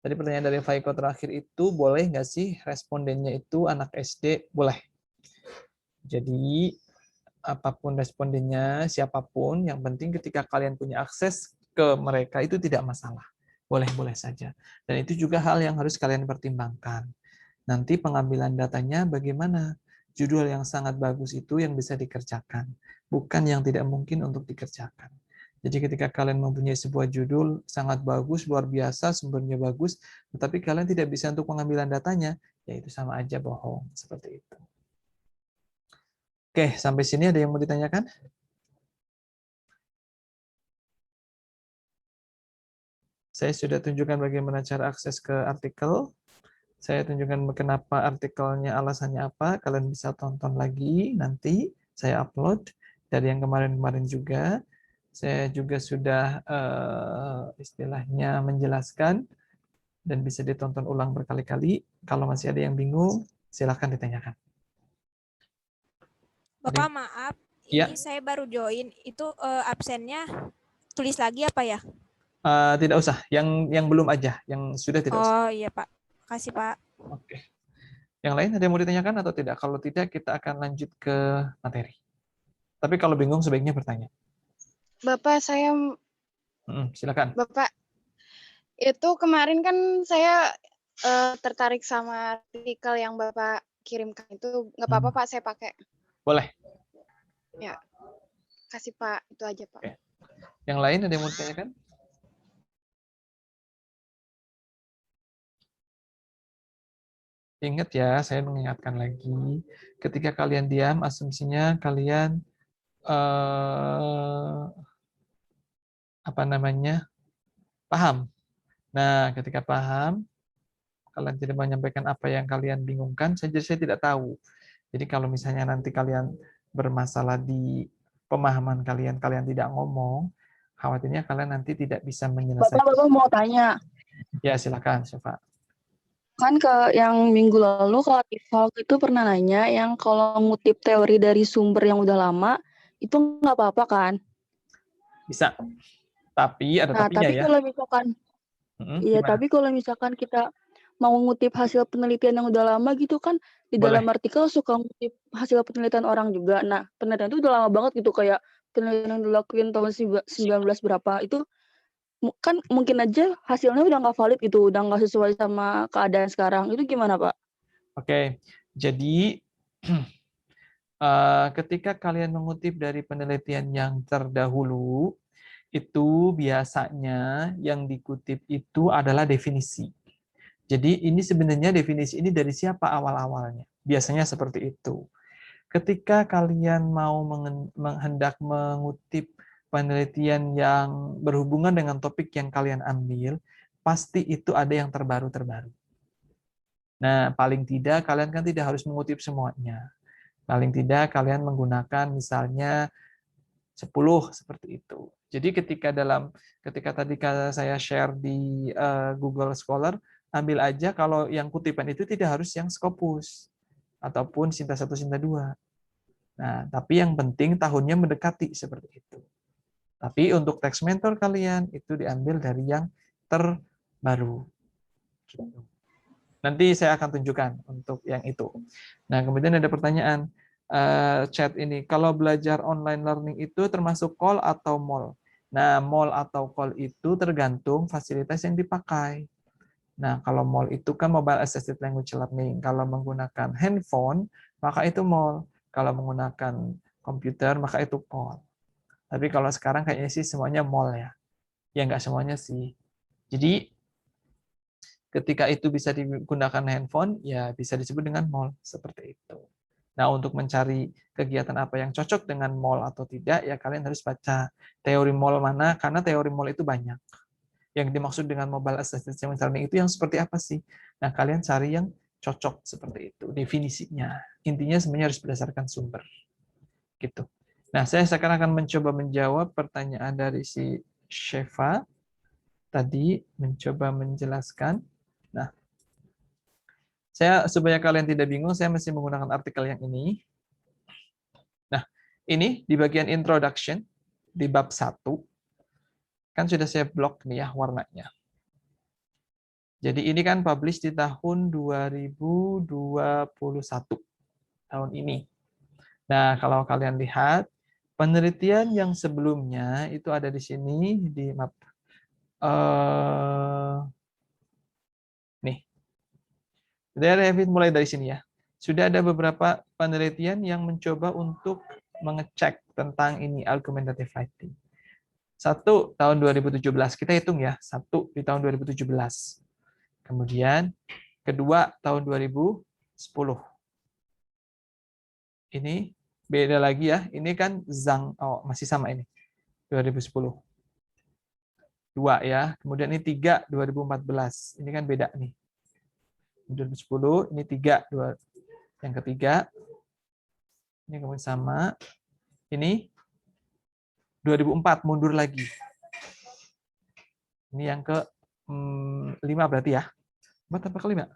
Tadi pertanyaan dari Faiko terakhir itu, boleh nggak sih respondennya itu anak SD? Boleh. Jadi, apapun respondennya, siapapun, yang penting ketika kalian punya akses ke mereka itu tidak masalah. Boleh-boleh saja. Dan itu juga hal yang harus kalian pertimbangkan. Nanti pengambilan datanya bagaimana? Judul yang sangat bagus itu yang bisa dikerjakan, bukan yang tidak mungkin untuk dikerjakan. Jadi ketika kalian mempunyai sebuah judul sangat bagus, luar biasa, sumbernya bagus, tetapi kalian tidak bisa untuk pengambilan datanya, ya itu sama aja bohong. Seperti itu. Oke, sampai sini ada yang mau ditanyakan? Saya sudah tunjukkan bagaimana cara akses ke artikel. Saya tunjukkan kenapa artikelnya, alasannya apa. Kalian bisa tonton lagi nanti. Saya upload dari yang kemarin-kemarin juga. Saya juga sudah istilahnya menjelaskan dan bisa ditonton ulang berkali-kali. Kalau masih ada yang bingung, silakan ditanyakan. Bapak maaf, Ya. ini saya baru join. Itu absennya tulis lagi apa ya? Tidak usah. Yang belum aja. Yang sudah tidak usah. Oh iya Pak. Kasih Pak. Oke. Yang lain ada yang mau ditanyakan atau tidak? Kalau tidak, kita akan lanjut ke materi. Tapi kalau bingung, sebaiknya bertanya. Bapak, saya Silakan. Bapak, itu kemarin kan saya tertarik sama artikel yang Bapak kirimkan itu. Nggak apa-apa Pak, saya pakai. Boleh. Ya, kasih Pak. Itu aja Pak. Oke. Yang lain ada yang mau ditanyakan? Ingat ya, saya mengingatkan lagi, ketika kalian diam, asumsinya kalian paham. Nah, ketika paham, kalian tidak menyampaikan apa yang kalian bingungkan, saya tidak tahu. Jadi kalau misalnya nanti kalian bermasalah di pemahaman kalian, kalian tidak ngomong, khawatirnya kalian nanti tidak bisa menyelesaikan. Bapak mau tanya. Ya, silakan, Syofa. Kan ke yang minggu lalu kalau Tifalk itu pernah nanya yang kalau ngutip teori dari sumber yang udah lama, itu nggak apa-apa kan? Bisa. Tapi ada tapinya tapi ya. kalau misalkan, iya, tapi kalau misalkan kita mau ngutip hasil penelitian yang udah lama gitu kan, di dalam artikel suka ngutip hasil penelitian orang juga. Nah, penelitian itu udah lama banget gitu, kayak penelitian yang dilakuin tahun 19 berapa, itu kan mungkin aja hasilnya udah nggak valid gitu, udah nggak sesuai sama keadaan sekarang. Itu gimana, Pak? Oke, jadi ketika kalian mengutip dari penelitian yang terdahulu, itu biasanya yang dikutip itu adalah definisi. Jadi ini sebenarnya definisi ini dari siapa awal-awalnya? Biasanya seperti itu. Ketika kalian mau hendak mengutip penelitian yang berhubungan dengan topik yang kalian ambil, pasti itu ada yang terbaru-terbaru. Nah, paling tidak kalian kan tidak harus mengutip semuanya. Paling tidak kalian menggunakan misalnya 10 seperti itu. Jadi ketika tadi saya share di Google Scholar, ambil aja kalau yang kutipan itu tidak harus yang Scopus ataupun Sinta 1 Sinta 2. Nah, tapi yang penting tahunnya mendekati seperti itu. Tapi untuk teks mentor kalian itu diambil dari yang terbaru. Nanti saya akan tunjukkan untuk yang itu. Nah, kemudian ada pertanyaan chat ini. Kalau belajar online learning itu termasuk call atau mall? Nah, mall atau call itu tergantung fasilitas yang dipakai. Nah, kalau mall itu kan mobile assisted language learning. Kalau menggunakan handphone, maka itu mall. Kalau menggunakan komputer, maka itu call. Tapi kalau sekarang kayaknya sih semuanya mall ya. Ya nggak semuanya sih. Jadi ketika itu bisa digunakan handphone, ya bisa disebut dengan mall, seperti itu. Nah, untuk mencari kegiatan apa yang cocok dengan mall atau tidak, ya kalian harus baca teori mall mana, karena teori mall itu banyak. Yang dimaksud dengan mobile assisted learning itu yang seperti apa sih? Nah, kalian cari yang cocok seperti itu, definisinya. Intinya sebenarnya harus berdasarkan sumber. Gitu. Nah, saya sekarang akan mencoba menjawab pertanyaan dari si Sheva. Tadi mencoba menjelaskan. Nah, supaya kalian tidak bingung, saya masih menggunakan artikel yang ini. Nah, ini di bagian introduction, di bab 1, kan sudah saya blok nih ya warnanya. Jadi ini kan publish di tahun 2021, tahun ini. Nah, kalau kalian lihat, penelitian yang sebelumnya itu ada di sini, di map. Nih, mulai dari sini ya. Sudah ada beberapa penelitian yang mencoba untuk mengecek tentang ini, argumentative writing. Satu, tahun 2017. Kita hitung ya, satu di tahun 2017. Kemudian, kedua, tahun 2010. Ini beda lagi ya. Ini kan Zhang, masih sama ini. 2010. Dua ya. Kemudian ini 3, 2014. Ini kan beda nih. 2010, ini 3. Yang ketiga, ini kemudian sama. Ini 2004, mundur lagi. Ini yang ke 5 berarti ya. 4 apa kelima?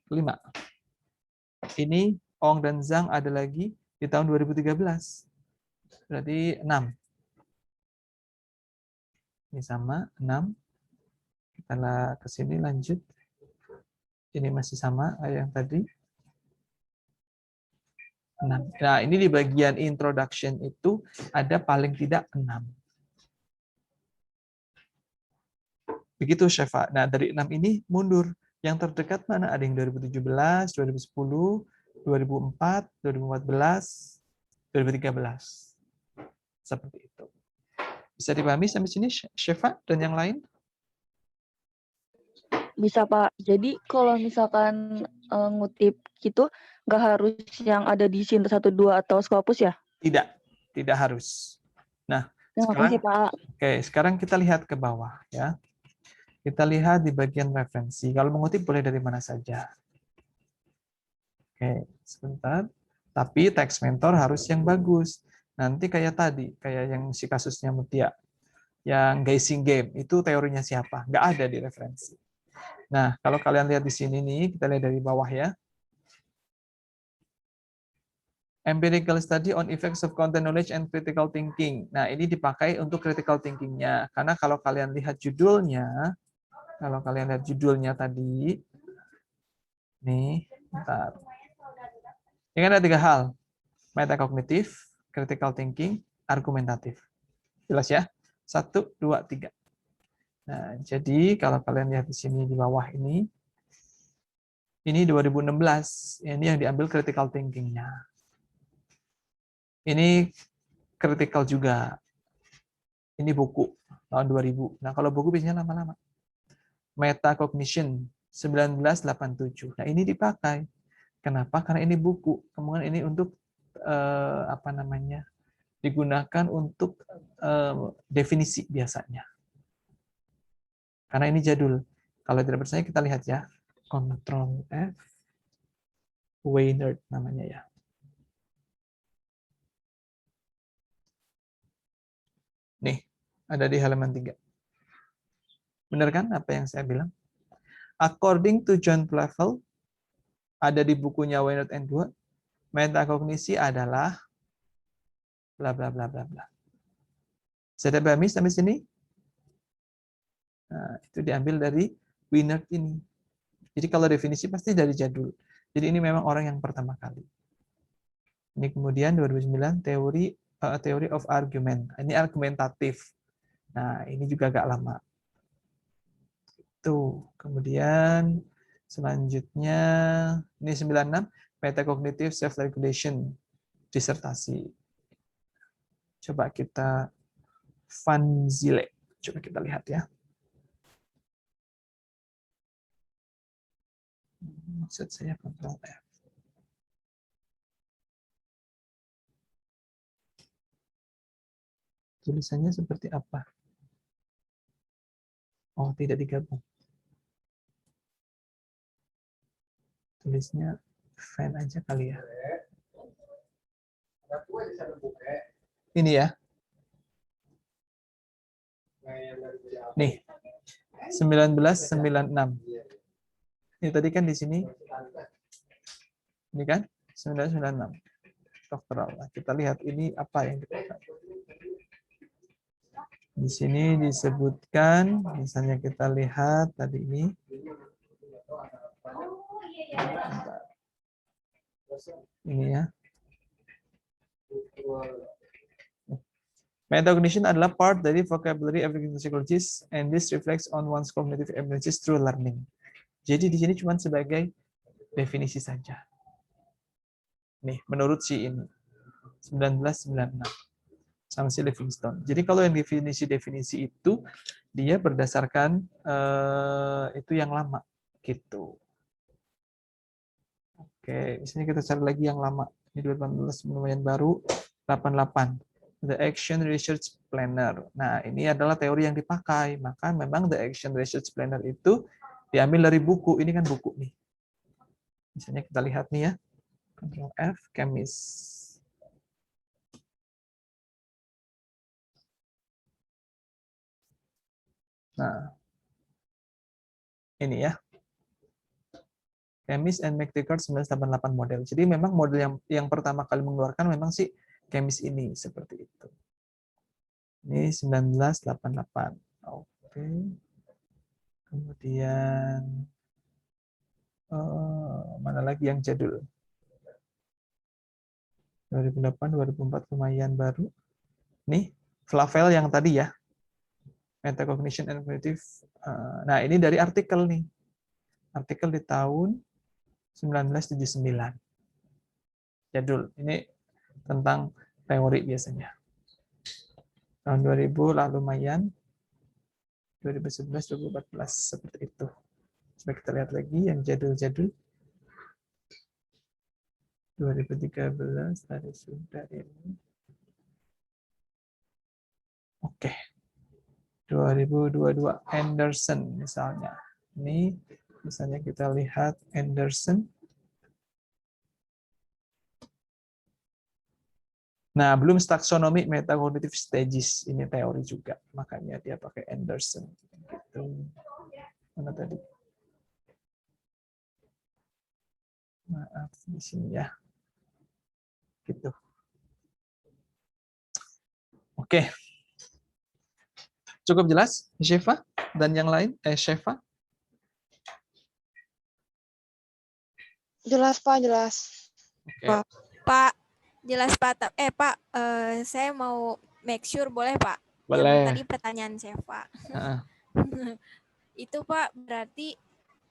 Kelima. Ini Ong dan Zhang ada lagi di tahun 2013. Berarti 6. Ini sama, 6. Kita ke sini lanjut. Ini masih sama kayak yang tadi. 6. Nah, ini di bagian introduction itu ada paling tidak 6. Begitu, Syefa. Nah, dari 6 ini mundur. Yang terdekat mana? Ada yang 2017, 2010, 2004, 2014, 2013. Seperti itu. Bisa dipahami sampai sini, Syefa dan yang lain? Bisa, Pak. Jadi kalau misalkan ngutip gitu, nggak harus yang ada di Sinta 1.2 atau Scopus ya? Tidak, tidak harus. Nah, Terima kasih, Pak. Oke, sekarang kita lihat ke bawah ya. Kita lihat di bagian referensi. Kalau mengutip boleh dari mana saja. Oke, sebentar. Tapi teks mentor harus yang bagus. Nanti kayak tadi, kayak yang si kasusnya Mutia. Yang guessing game, itu teorinya siapa? Nggak ada di referensi. Nah, kalau kalian lihat di sini nih, kita lihat dari bawah ya. Empirical study on effects of content knowledge and critical thinking. Nah, ini dipakai untuk critical thinking-nya. Karena kalau kalian lihat judulnya, tadi, nih, bentar. Ini kan ada 3 hal. Metakognitif, critical thinking, argumentatif. Jelas ya? 1, 2, 3. Nah, jadi kalau kalian lihat di sini di bawah ini 2016. Ini yang diambil critical thinking-nya. Ini critical juga. Ini buku tahun 2000. Nah, kalau buku biasanya lama-lama. Metacognition 1987. Nah, ini dipakai. Kenapa? Karena ini buku. Kemudian ini untuk digunakan untuk definisi biasanya. Karena ini jadul. Kalau tidak percaya kita lihat ya. Ctrl F, Weinert namanya ya. Nih, ada di halaman 3. Benar kan apa yang saya bilang? According to John Flavel, ada di bukunya Weinert and Dua, metakognisi adalah bla bla bla bla bla. Saya pahami sampai sini? Nah, itu diambil dari Weinert ini. Jadi kalau definisi pasti dari jadul. Jadi ini memang orang yang pertama kali. Ini kemudian 2009 teori of argument. Ini argumentatif. Nah, ini juga agak lama. Tuh, kemudian selanjutnya ini 96 metacognitive self-regulation disertasi. Coba kita Van Zile. Coba kita lihat ya. Maksud saya Ctrl F. Tulisannya seperti apa? Oh, tidak digabung. Tulisnya fan aja kali ya. Ini ya. Nih. 1996. Ini tadi kan di sini. Ini kan 1996. Doktoral. Kita lihat ini apa yang kita. Di sini disebutkan, misalnya kita lihat tadi ini Ini ya. Metacognition adalah part dari vocabulary African psychologists, and this reflects on one's cognitive abilities through learning. Jadi di sini cuma sebagai definisi saja. Nih, menurut si ini 1996 sama si Livingstone. Jadi kalau yang definisi itu dia berdasarkan itu yang lama gitu. Oke, di sini kita cari lagi yang lama. Ini 2018 lumayan baru, 88. The Action Research Planner. Nah, ini adalah teori yang dipakai. Maka memang The Action Research Planner itu diambil dari buku. Ini kan buku nih. Misalnya kita lihat nih ya. Ctrl F, Chemist. Nah, ini ya. Chemist and McTaggart 1988 model. Jadi memang model yang pertama kali mengeluarkan memang si Chemist ini seperti itu. Ini 1988. Oke. Kemudian mana lagi yang jadul? 2008, 2004 lumayan baru. Nih, Flavel yang tadi ya. Metacognition and Cognitive. Nah, ini dari artikel nih. Artikel di tahun 1979. Jadul. Ini tentang teori biasanya. Tahun 2000 lah lumayan. 2011, 2014 seperti itu. Coba kita lihat lagi yang jadul-jadul. 2013 tadi sudah ini. Oke. 2022 Anderson misalnya. Ini misalnya kita lihat Anderson. Nah, belum taksonomi metacognitive stages, ini teori juga, makanya dia pakai Anderson. Gitu. Mana tadi? Maaf di sini ya. Gitu. Oke. Cukup jelas, Syefa dan yang lain? Syefa? Jelas Pak, jelas. Oke. Pak, jelas Pak. Pak, saya mau make sure boleh Pak? Boleh. Yang tadi pertanyaan saya Pak. Itu Pak berarti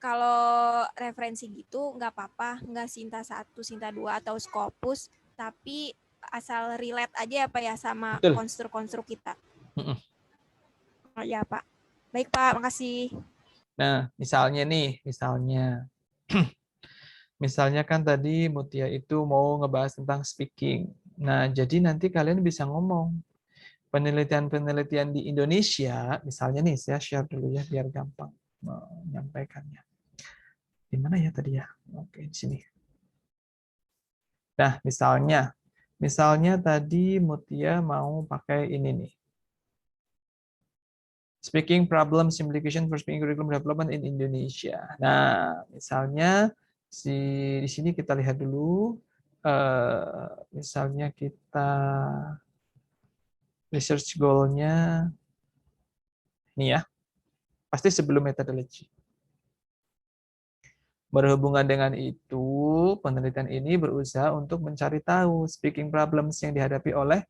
kalau referensi gitu nggak apa-apa, nggak Sinta 1, Sinta 2 atau Scopus, tapi asal relate aja ya Pak ya sama Betul. konstruk-konstruk kita. Oh ya Pak. Baik Pak, makasih. Nah, misalnya nih, misalnya kan tadi Mutia itu mau ngebahas tentang speaking. Nah, jadi nanti kalian bisa ngomong. Penelitian-penelitian di Indonesia, misalnya nih, saya share dulu ya, biar gampang menyampaikannya. Di mana ya tadi ya? Oke, di sini. Nah, misalnya tadi Mutia mau pakai ini nih. Speaking Problem Simplification for Speaking Curriculum Development in Indonesia. Nah, misalnya di sini kita lihat dulu, misalnya kita research goal-nya ini ya, pasti sebelum methodology. Berhubungan dengan itu, penelitian ini berusaha untuk mencari tahu speaking problems yang dihadapi oleh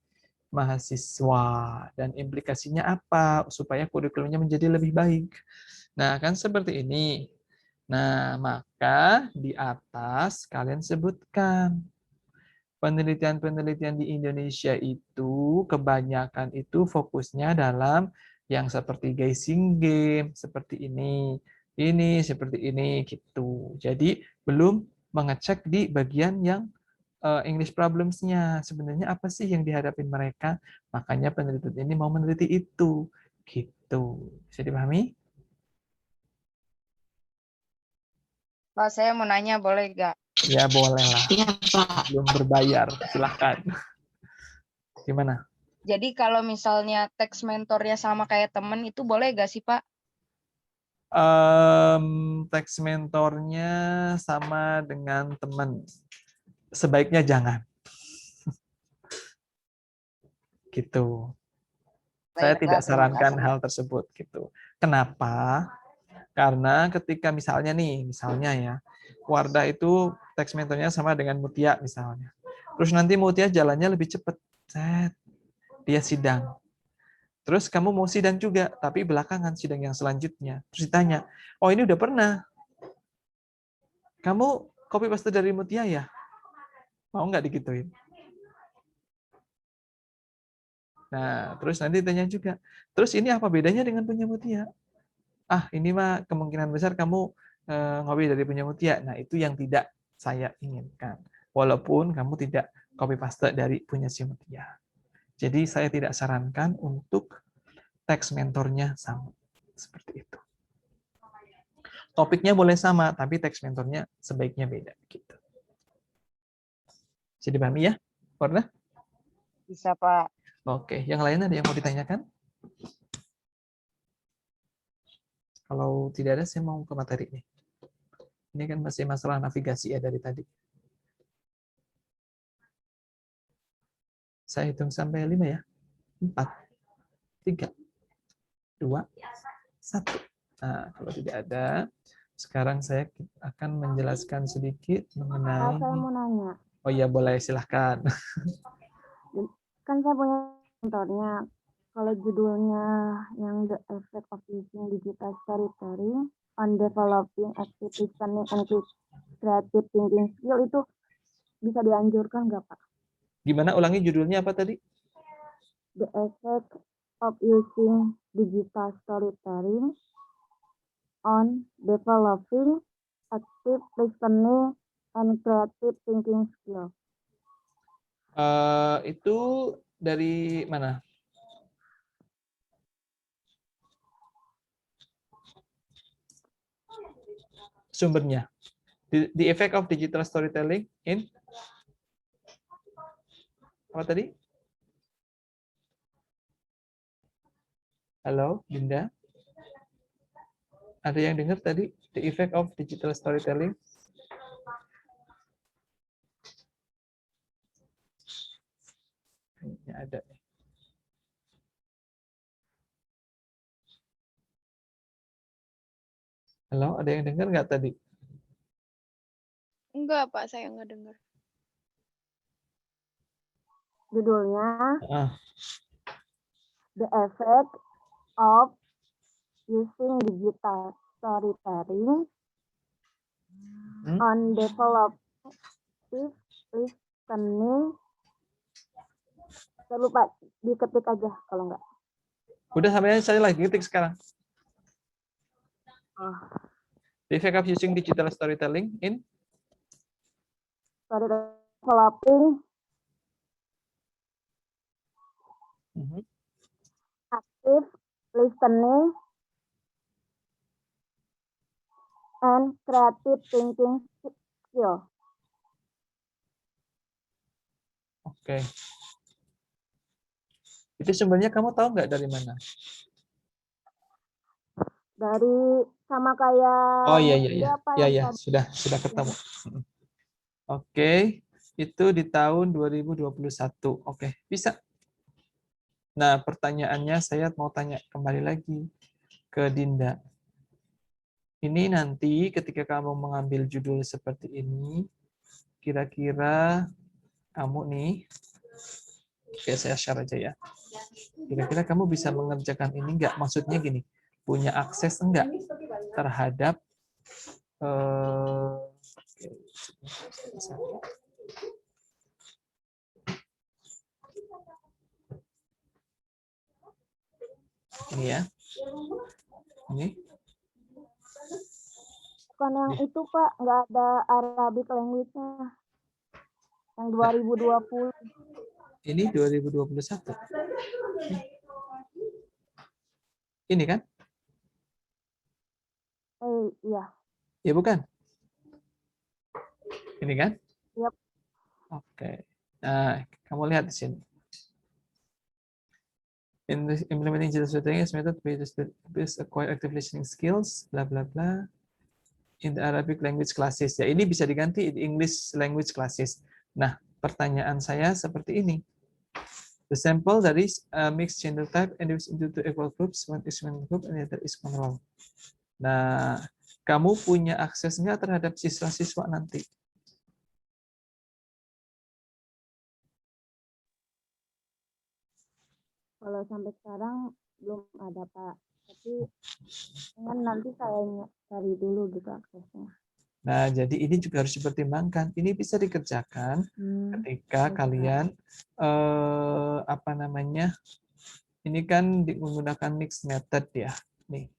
mahasiswa dan implikasinya apa supaya kurikulumnya menjadi lebih baik. Nah, kan seperti ini. Nah, maka di atas kalian sebutkan penelitian-penelitian di Indonesia itu kebanyakan itu fokusnya dalam yang seperti guessing game, seperti ini seperti ini gitu. Jadi belum mengecek di bagian yang English problems-nya. Sebenarnya apa sih yang dihadapin mereka? Makanya penelitian ini mau meneliti itu. Gitu. Bisa dipahami? Pak, saya mau nanya boleh nggak? Ya boleh lah. Belum berbayar, silahkan. Gimana? Jadi kalau misalnya teks mentornya sama kayak temen itu boleh nggak sih Pak? Teks mentornya sama dengan teman. Sebaiknya jangan. Gitu. Saya Baik, tidak Kak, terima sarankan kasih. hal tersebut gitu. Kenapa? Karena ketika misalnya ya, Wardah itu text mentornya sama dengan Mutia misalnya. Terus nanti Mutia jalannya lebih cepat. Set. Dia sidang. Terus kamu mau sidang juga, tapi belakangan sidang yang selanjutnya. Terus ditanya, oh ini udah pernah. Kamu copy paste dari Mutia ya? Mau nggak digituin? Nah, terus nanti tanya juga, terus ini apa bedanya dengan punya Mutia? Ah, ini mah kemungkinan besar kamu ngopi dari punya Mutia. Nah, itu yang tidak saya inginkan. Walaupun kamu tidak copy paste dari punya si Mutia. Jadi saya tidak sarankan untuk teks mentornya sama. Seperti itu. Topiknya boleh sama, tapi teks mentornya sebaiknya beda. Gitu. Bisa dipahami ya? Wardah? Bisa, Pak. Oke, yang lain ada yang mau ditanyakan? Kalau tidak ada, saya mau ke materi nih. Ini kan masih masalah navigasi ya dari tadi. Saya hitung sampai 5 ya. 4, 3, 2, 1. Nah, kalau tidak ada, sekarang saya akan menjelaskan sedikit mengenai... Saya mau nanya. Oh iya, boleh, silahkan. Kan saya punya mentornya. Kalau judulnya yang The Effect of Using Digital Storytelling on Developing Active Listening and Creative Thinking Skill, itu bisa dianjurkan nggak, Pak? Gimana? Ulangi judulnya apa tadi? The Effect of Using Digital Storytelling on Developing Active Listening and Creative Thinking Skill. Itu dari mana? Sumbernya. The Effect of Digital Storytelling in apa tadi? Halo, Dinda? Ada yang dengar tadi? The Effect of Digital Storytelling? Kayaknya ada. Halo, ada yang dengar nggak tadi? Enggak, Pak, saya nggak dengar. Judulnya Ah, The Effect of Using Digital Storytelling on Developing Listening. Saya lupa, diketik aja kalau enggak. udah sampai saya lagi ngetik sekarang. Oh, The Effect of Using Digital Storytelling in developing active listening and creative thinking skill. Oke. Itu sumbernya kamu tahu nggak dari mana? Dari sama kayak Oh iya iya iya. siapa Ya yang ya, sudah ketemu. Oke, itu di tahun 2021. Oke, bisa. Nah, pertanyaannya saya mau tanya kembali lagi ke Dinda. Ini nanti ketika kamu mengambil judul seperti ini, kira-kira kamu nih, oke saya share aja ya. Kira-kira kamu bisa mengerjakan ini enggak? Maksudnya gini, punya akses enggak terhadap ini ya. Ini. bukan yang itu, Pak, nggak ada Arabic language-nya. Yang 2020. Ini 2021. Ini kan? Iya. Ya bukan? Ini kan? Yep. Oke. Nah, kamu lihat di sini. In implementing digital storytelling as method to acquire active listening skills, bla bla bla. In the Arabic language classes. Ya, ini bisa diganti in English language classes. Nah, pertanyaan saya seperti ini. The sample that is mixed gender type and divided into two equal groups. One is one group and the other is one role. Nah, kamu punya akses nggak terhadap siswa-siswa nanti? Kalau sampai sekarang belum ada, Pak. Tapi kan nanti saya cari dulu gitu aksesnya. Nah, jadi ini juga harus dipertimbangkan. Ini bisa dikerjakan ketika baik, Pak. kalian apa namanya? Ini kan menggunakan mixed method ya. Nih.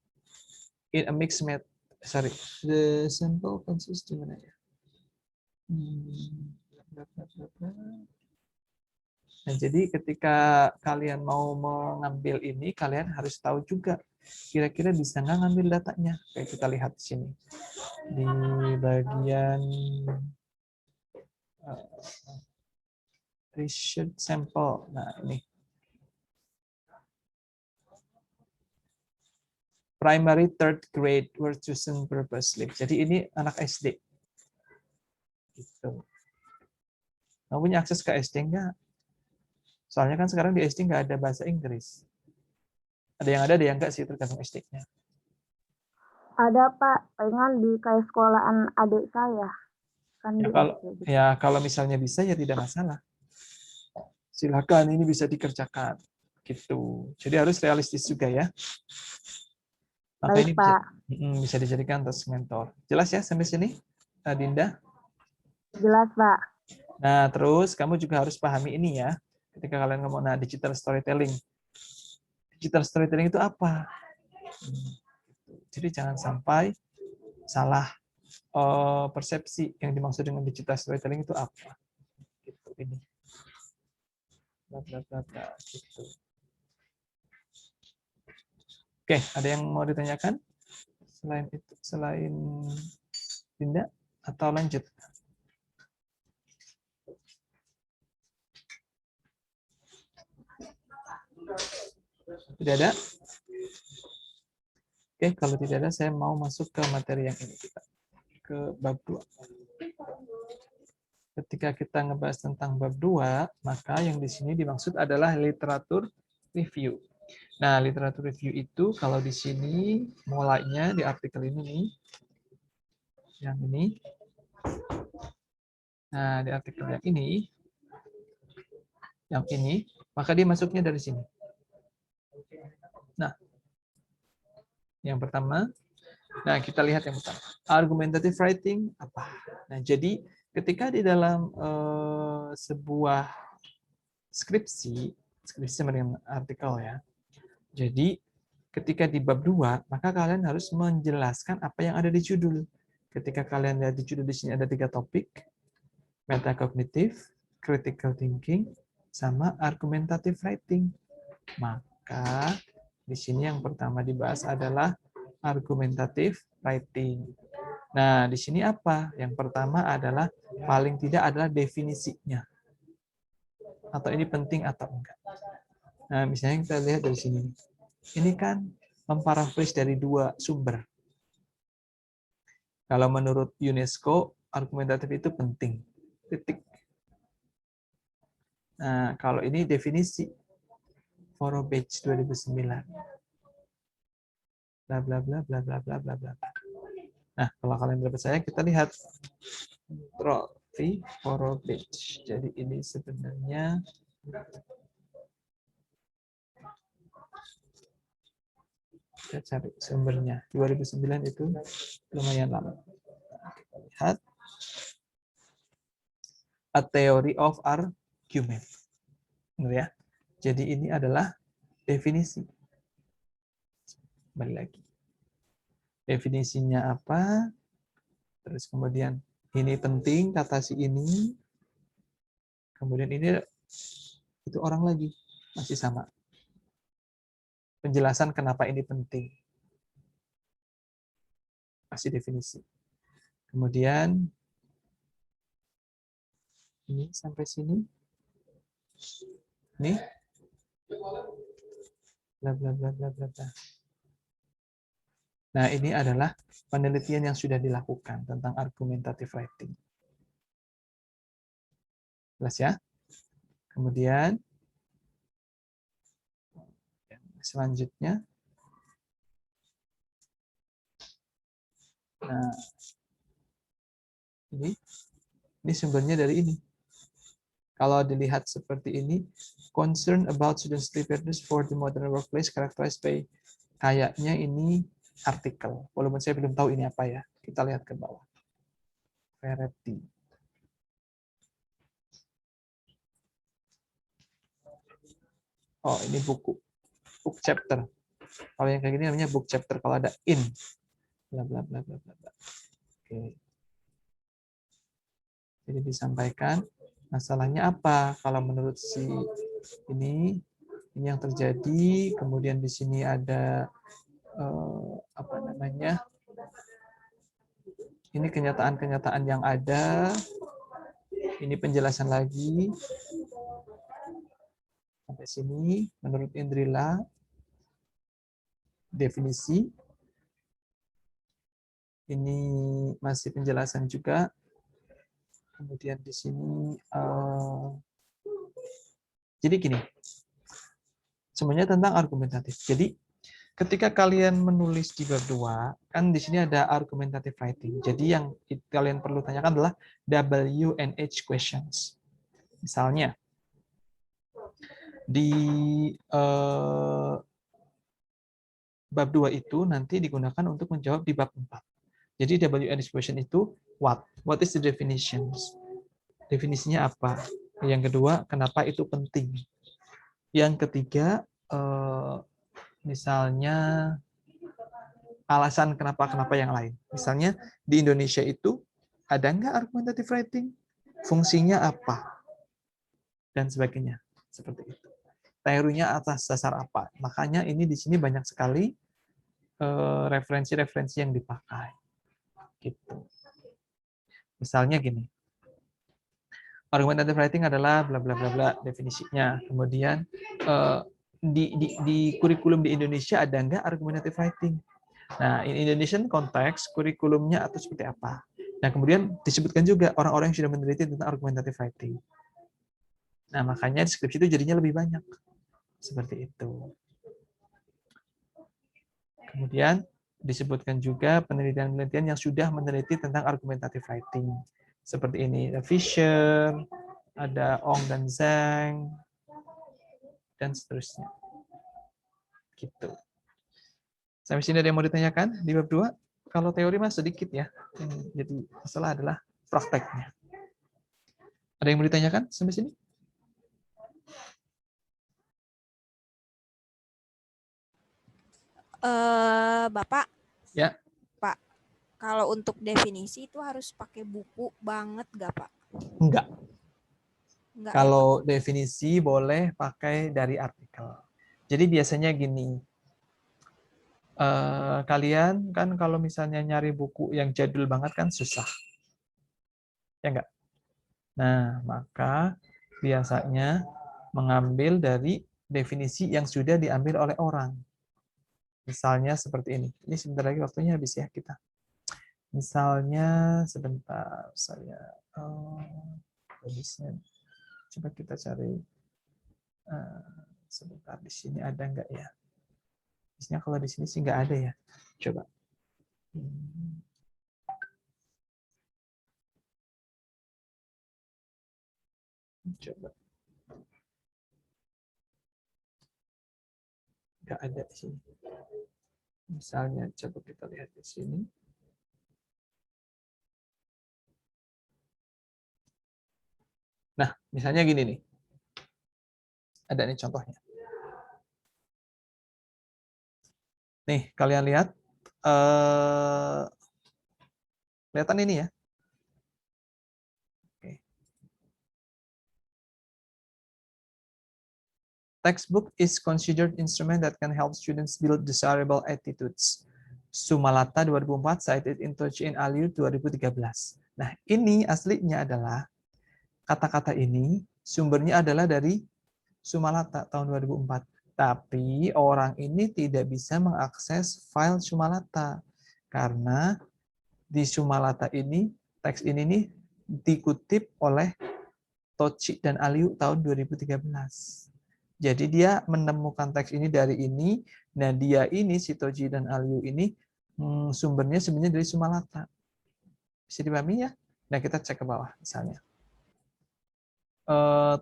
In a mixed method. Sorry. The sample consists di mana ya? Nah, jadi ketika kalian mau mengambil ini, kalian harus tahu juga kira-kira bisa nggak ngambil datanya. Kayak kita lihat di sini. Di bagian research sample. Nah, ini. Primary third grade were chosen purposely. Jadi ini anak SD. Gitu. Kamu punya akses ke SD nggak? Soalnya kan sekarang di SD nggak ada bahasa Inggris. Ada yang enggak sih, tergantung SD-nya. Ada, Pak. Pengen di kayak sekolahan adik saya. Kan Kalau misalnya bisa ya tidak masalah. Silakan, ini bisa dikerjakan. Gitu. Jadi harus realistis juga ya. Maka baik, ini Pak. bisa dijadikan tes mentor. Jelas ya sampai sini, Dinda? Jelas, Pak. Nah, terus kamu juga harus pahami ini ya. Ketika kalian ngomong, digital storytelling. Digital storytelling itu apa? Jadi jangan sampai salah persepsi yang dimaksud dengan digital storytelling itu apa. Gitu, ini. Bla, bla, bla, bla, gitu. Oke, ada yang mau ditanyakan? Selain Dinda, atau lanjut? Tidak ada? Oke, kalau tidak ada, saya mau masuk ke materi yang ini kita. Ke bab 2. Ketika kita ngebahas tentang bab 2, maka yang di sini dimaksud adalah literatur review. Nah, literatur review itu kalau di sini mulainya di artikel ini nih. Yang ini. Nah, di artikel yang ini, maka dia masuknya dari sini. Nah, yang pertama, kita lihat yang pertama. Argumentative writing apa? Nah, jadi ketika di dalam sebuah skripsi dengan artikel ya. Jadi ketika di bab 2, maka kalian harus menjelaskan apa yang ada di judul. Ketika kalian lihat di judul di sini ada 3 topik, metacognitive, critical thinking, sama argumentative writing. Maka di sini yang pertama dibahas adalah argumentative writing. Nah, di sini apa? Yang pertama adalah paling tidak adalah definisinya. Atau ini penting atau enggak. Nah, misalnya kita lihat dari sini. Ini kan memparaphrase dari 2 sumber. Kalau menurut UNESCO, argumentatif itu penting. Titik. Nah, kalau ini definisi Forobage 2009. Bla bla bla bla bla bla bla bla. Nah, kalau kalian tidak percaya, kita lihat Ctrl V Forobage. Jadi ini sebenarnya kita cari sumbernya. 2009 itu lumayan lama. Kita lihat A Theory of Argument. Benar ya? Jadi ini adalah definisi. Kembali lagi. Definisinya apa? Terus kemudian ini penting kata si ini. Kemudian ini itu orang lagi masih sama. Penjelasan kenapa ini penting. Kasih definisi. Kemudian ini sampai sini. Ini bla bla bla bla bla bla. Nah, ini adalah penelitian yang sudah dilakukan tentang argumentative writing. Jelas ya? Kemudian selanjutnya Nah, ini sumbernya dari ini. Kalau dilihat seperti ini, concern about student preparedness for the modern workplace characterized by, kayaknya ini artikel. Walaupun saya belum tahu ini apa ya. Kita lihat ke bawah. Verity. Oh, ini buku. Book chapter. Kalau yang kayak gini namanya book chapter. Kalau ada in. Bla bla bla bla bla. Oke. Jadi disampaikan masalahnya apa? Kalau menurut si ini yang terjadi. Kemudian di sini ada apa namanya? Ini kenyataan-kenyataan yang ada. Ini penjelasan lagi. Sampai sini, menurut Indrila, definisi. Ini masih penjelasan juga. Kemudian di sini, jadi gini, semuanya tentang argumentatif. Jadi ketika kalian menulis di bab 2, kan di sini ada argumentative writing. Jadi yang kalian perlu tanyakan adalah W and H questions. Misalnya, di bab 2 itu nanti digunakan untuk menjawab di bab 4. Jadi W and H question itu what? What is the definitions? Definisinya apa? Yang kedua, kenapa itu penting? Yang ketiga, misalnya alasan kenapa yang lain. Misalnya di Indonesia itu ada nggak argumentative writing? Fungsinya apa? Dan sebagainya. Seperti itu. Teorinya atas dasar apa? Makanya ini di sini banyak sekali referensi-referensi yang dipakai. Gitu. Misalnya gini. Argumentative writing adalah bla bla bla bla definisinya. Kemudian di kurikulum di Indonesia ada nggak argumentative writing? Nah, in Indonesian konteks kurikulumnya atau seperti apa? Nah, kemudian disebutkan juga orang-orang yang sudah meneliti tentang argumentative writing. Nah, makanya deskripsi itu jadinya lebih banyak. Seperti itu. Kemudian disebutkan juga penelitian-penelitian yang sudah meneliti tentang argumentative writing. Seperti ini, Fisher, ada Ong dan Zhang, dan seterusnya. Gitu. Sampai sini ada yang mau ditanyakan di bab 2? Kalau teori mah sedikit ya. Jadi masalah adalah prakteknya. Ada yang mau ditanyakan sampai sini? Bapak. Ya. Pak, kalau untuk definisi itu harus pakai buku banget nggak, Pak? Enggak. Enggak, Kalau ya, definisi boleh pakai dari artikel. Jadi biasanya gini, kalian kan kalau misalnya nyari buku yang jadul banget kan susah. Ya enggak? Nah, maka biasanya mengambil dari definisi yang sudah diambil oleh orang. Misalnya seperti ini. Ini sebentar lagi waktunya habis ya kita. Misalnya sebentar saya habisnya. Coba kita cari sebentar di sini ada enggak ya? Biasanya kalau di sini sih enggak ada ya. Coba. Coba. Enggak ada di sini. Misalnya coba kita lihat di sini. Nah, misalnya gini nih. Ada nih contohnya. Nih, kalian lihat. Kelihatan ini ya. Oke. Textbook is considered instrument that can help students build desirable attitudes. Sumalata 2004, cited in Tochi and Aliu 2013. Nah, ini aslinya adalah kata-kata ini sumbernya adalah dari Sumalata tahun 2004. Tapi orang ini tidak bisa mengakses file Sumalata karena di Sumalata ini teks ini nih dikutip oleh Tochi dan Aliu tahun 2013. Jadi dia menemukan teks ini dari ini. Nah, dia ini si Tochi dan Aliu ini Sumbernya sebenarnya dari Sumalata. Bisa dipahami ya? Nah, kita cek ke bawah misalnya.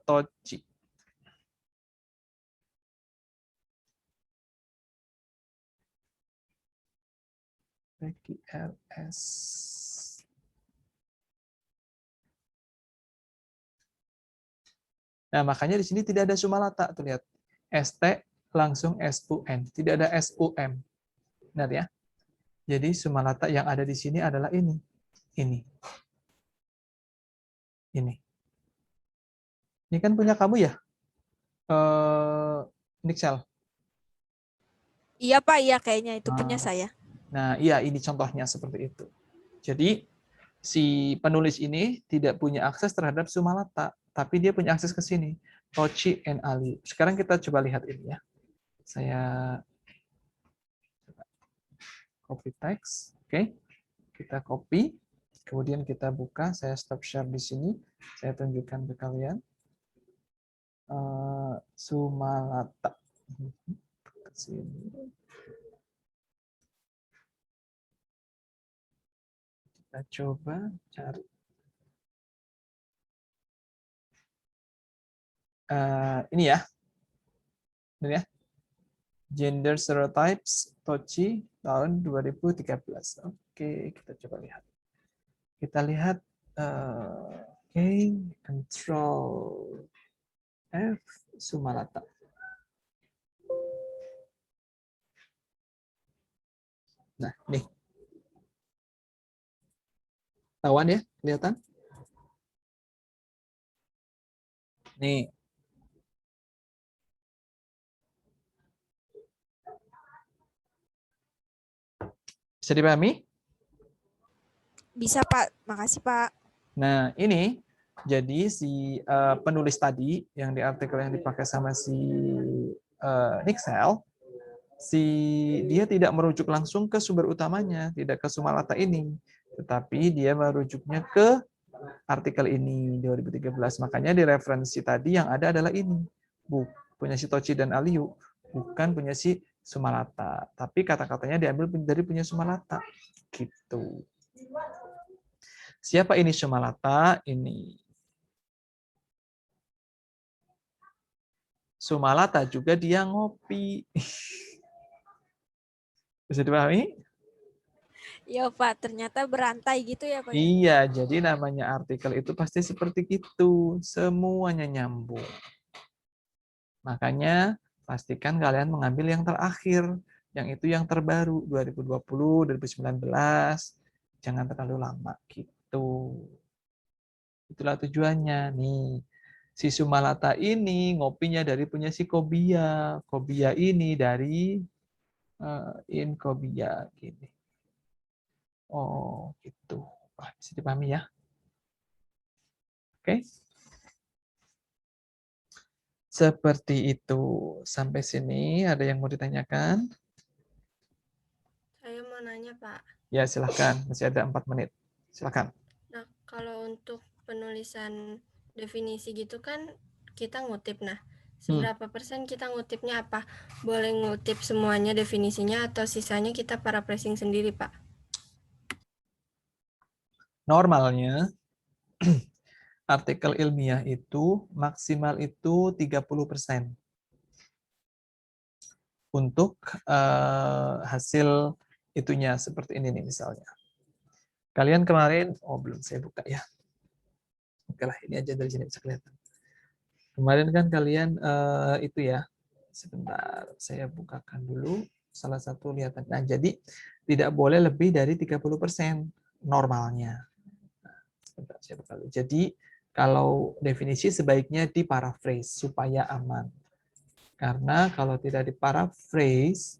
Toci. PQRS. Nah, makanya di sini tidak ada Sumalata. Tuh lihat. ST langsung SUN. Tidak ada SUM. Benar ya? Jadi Sumalata yang ada di sini adalah ini. Ini. Ini. Ini kan punya kamu ya? Nixel. Iya Pak, iya kayaknya itu punya Ah. saya. Nah, iya ini contohnya seperti itu. Jadi si penulis ini tidak punya akses terhadap Sumalata, tapi dia punya akses ke sini, Toci and Ali. Sekarang kita coba lihat ini ya. Saya copy text, oke. Kita copy, kemudian kita buka, saya stop share di sini, saya tunjukkan ke kalian. Sumalata. Ke sini. Kita coba cari. Ini ya. Ini ya. Gender Stereotypes Toci tahun 2013. Oke, kita coba lihat. Kita lihat oke, Control F Sumalata. Nah, nih. Tawan ya, kelihatan? Nih. Bisa dipahami? Bisa Pak, makasih Pak. Nah, ini jadi si penulis tadi yang di artikel yang dipakai sama si Nixel, dia tidak merujuk langsung ke sumber utamanya, tidak ke Sumalata ini, tetapi dia merujuknya ke artikel ini 2013. Makanya di referensi tadi yang ada adalah ini. Punya si Toci dan Aliu, bukan punya si Sumalata. Tapi kata-katanya diambil dari punya Sumalata. Gitu. Siapa ini Sumalata? Ini. Sumalata juga dia ngopi. Bisa dipahami? Iya Pak, ternyata berantai gitu ya Pak. Iya, jadi namanya artikel itu pasti seperti itu. Semuanya nyambung. Makanya pastikan kalian mengambil yang terakhir. Yang itu yang terbaru, 2020, 2019. Jangan terlalu lama gitu. Itulah tujuannya. Nih, si Sumalata ini ngopinya dari punya si Kobia. Kobia ini dari Inkobia. Gini. Oh, gitu. Wah, bisa dipahami ya. Oke. Seperti itu. Sampai sini ada yang mau ditanyakan? Saya mau nanya, Pak. Ya, silahkan. Masih ada 4 menit. Silahkan. Nah, kalau untuk penulisan definisi gitu kan kita ngutip. Nah, seberapa persen kita ngutipnya apa? Boleh ngutip semuanya definisinya atau sisanya kita paraphrasing sendiri, Pak? Normalnya, artikel ilmiah itu maksimal itu 30%. Untuk hasil itunya seperti ini nih misalnya. Kalian kemarin, belum saya buka ya. Oke lah, ini aja dari sini bisa kelihatan. Kemarin kan kalian itu ya, sebentar saya bukakan dulu salah satu lihatan. Nah, jadi tidak boleh lebih dari 30% normalnya. Nah, sebentar saya buka dulu. Jadi kalau definisi sebaiknya diparaphrase supaya aman. Karena kalau tidak diparaphrase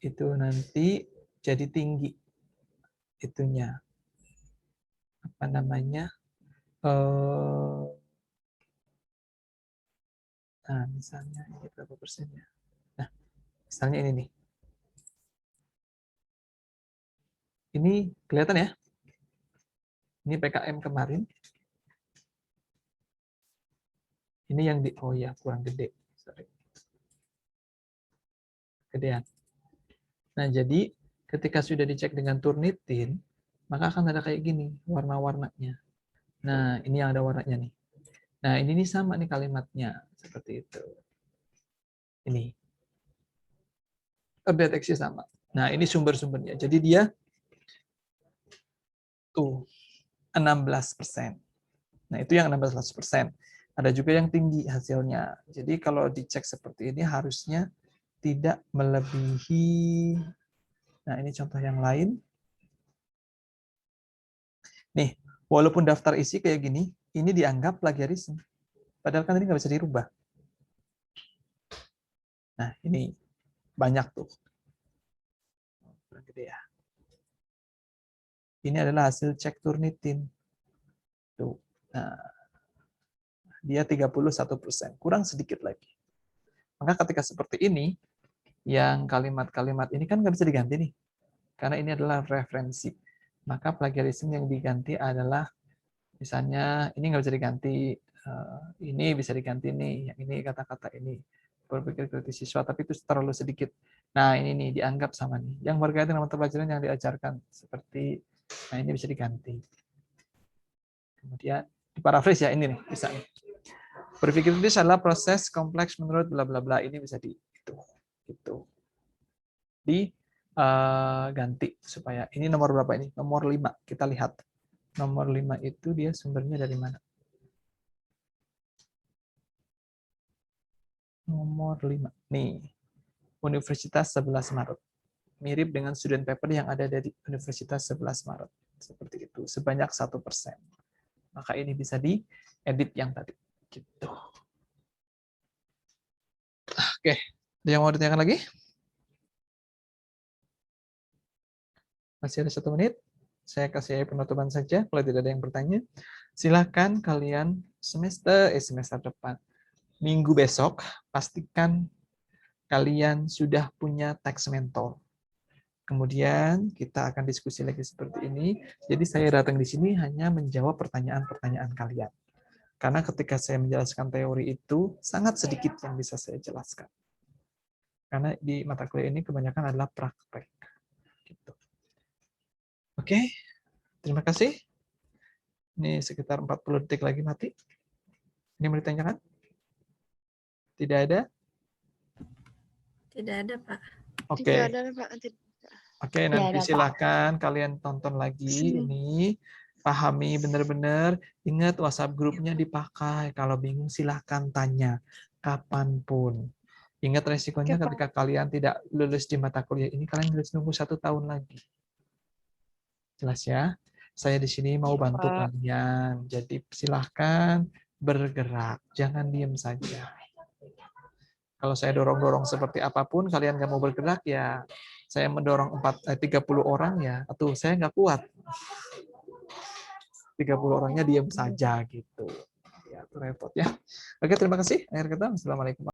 itu nanti jadi tinggi itunya. Apa namanya? Nah, misalnya ini berapa persennya? Nah, misalnya ini nih. Ini kelihatan ya? Ini PKM kemarin. Ini yang di, oh ya, kurang gede. Sorry. Gedean. Nah, jadi Ketika sudah dicek dengan Turnitin, maka akan ada kayak gini warna-warnanya. Nah, ini yang ada warnanya nih. Nah, ini nih sama nih kalimatnya seperti itu. Ini. Update teksnya sama. Nah, ini sumber-sumbernya. Jadi dia tuh 16%. Nah, itu yang 16%. Ada juga yang tinggi hasilnya. Jadi kalau dicek seperti ini harusnya tidak melebihi. Nah, ini contoh yang lain. Nih, walaupun daftar isi kayak gini, ini dianggap plagiarisme. Padahal kan ini nggak bisa dirubah. Nah, ini banyak tuh. Gede ya. Ini adalah hasil cek Turnitin. Tuh. Nah, dia 31%, kurang sedikit lagi. Maka ketika seperti ini, yang kalimat-kalimat ini kan nggak bisa diganti nih, karena ini adalah referensi. Maka plagiarisme yang diganti adalah, misalnya ini nggak bisa diganti, ini bisa diganti nih, yang ini kata-kata ini, berpikir kritis siswa, tapi itu terlalu sedikit. Nah ini nih dianggap sama nih, yang berkaitan dengan mata pelajaran yang diajarkan, seperti, nah ini bisa diganti. Kemudian diparafrase ya, ini nih bisa. Berpikir kritis adalah proses kompleks menurut bla bla bla, ini bisa diganti supaya ini nomor berapa ini? Nomor 5. Kita lihat. Nomor 5 itu dia sumbernya dari mana? Nomor 5. Nih. Universitas 11 Maret. Mirip dengan student paper yang ada dari Universitas 11 Maret. Seperti itu. Sebanyak 1%. Maka ini bisa diedit yang tadi. Gitu. Oke. Ada yang mau ditanyakan lagi? Masih ada 1 menit. Saya kasih penutupan saja. Kalau tidak ada yang bertanya, silakan kalian semester depan, minggu besok, pastikan kalian sudah punya teks mentor. Kemudian kita akan diskusi lagi seperti ini. Jadi saya datang di sini hanya menjawab pertanyaan-pertanyaan kalian. Karena ketika saya menjelaskan teori itu, sangat sedikit yang bisa saya jelaskan. Karena di mata kuliah ini kebanyakan adalah praktek. Gitu. Oke, terima kasih. Ini sekitar 40 detik lagi mati. Ini mau ditanyakan? Tidak ada? Tidak ada, Pak. Oke. Tidak ada, Pak. Oke, nanti silakan kalian tonton lagi ini, pahami benar-benar. Ingat WhatsApp grupnya dipakai. Kalau bingung silahkan tanya kapanpun. Ingat resikonya ketika kalian tidak lulus di mata kuliah ini, kalian harus nunggu 1 tahun lagi. Jelas ya? Saya di sini mau bantu kalian. Jadi silahkan bergerak, jangan diam saja. Kalau saya dorong-dorong seperti apapun, kalian nggak mau bergerak, ya saya mendorong 30 orang ya, atau saya nggak kuat. 30 orangnya diam saja gitu. Ya, itu repot ya. Oke, terima kasih. Akhir kata, Assalamualaikum.